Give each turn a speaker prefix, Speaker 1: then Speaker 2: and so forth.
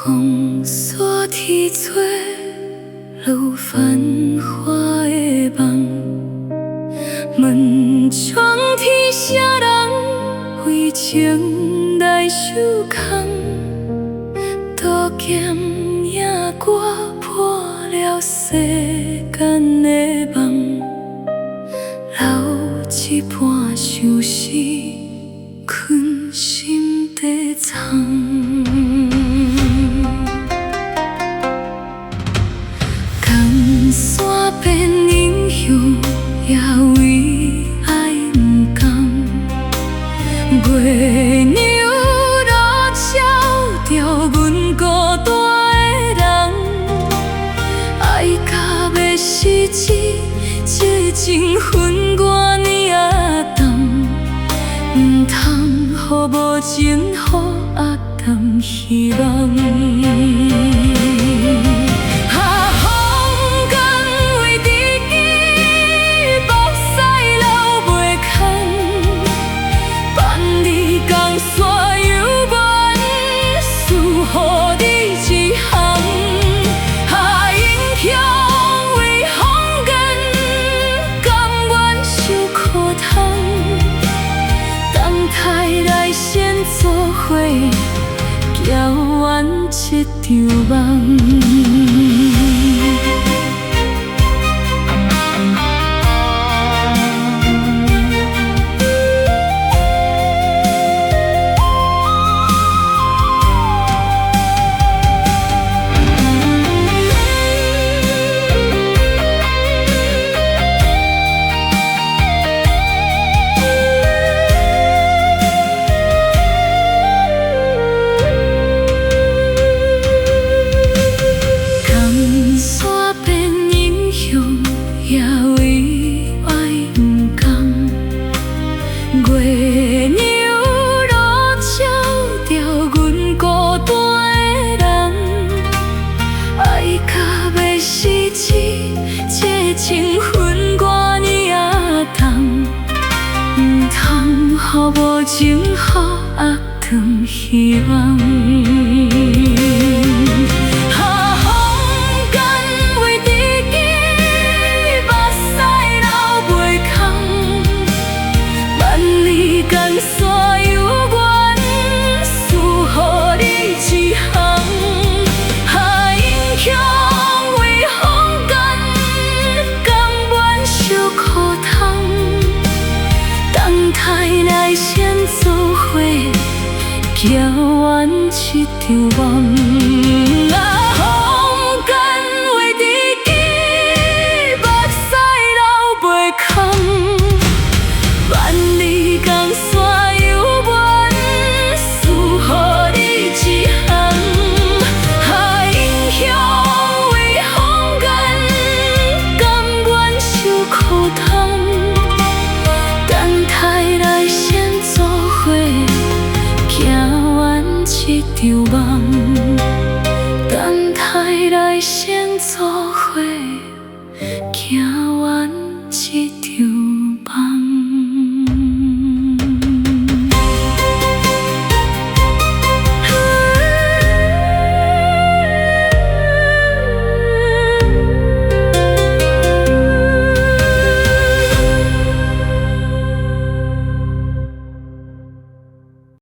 Speaker 1: 风沙天吹，落繁华的梦。问苍天啥人为情来受空？刀剑影歌破了世间的梦，留一半相思，困心底藏。山变英雄，也为爱不甘。月娘落照着阮孤单的人，爱到要死止，这情分外呢仔重，唔通予无情予暗淡希望。做伙，走完这场梦。也为爱不甘，月娘落照着阮孤单的人，爱到要死止，这情分外呢仔重，唔通予无情予暗断希望。走完这场梦，风干话知己，目屎流袂空。万里江山犹原输予你一项，英雄为风干，甘愿受苦痛。等待来先做伙。这场梦。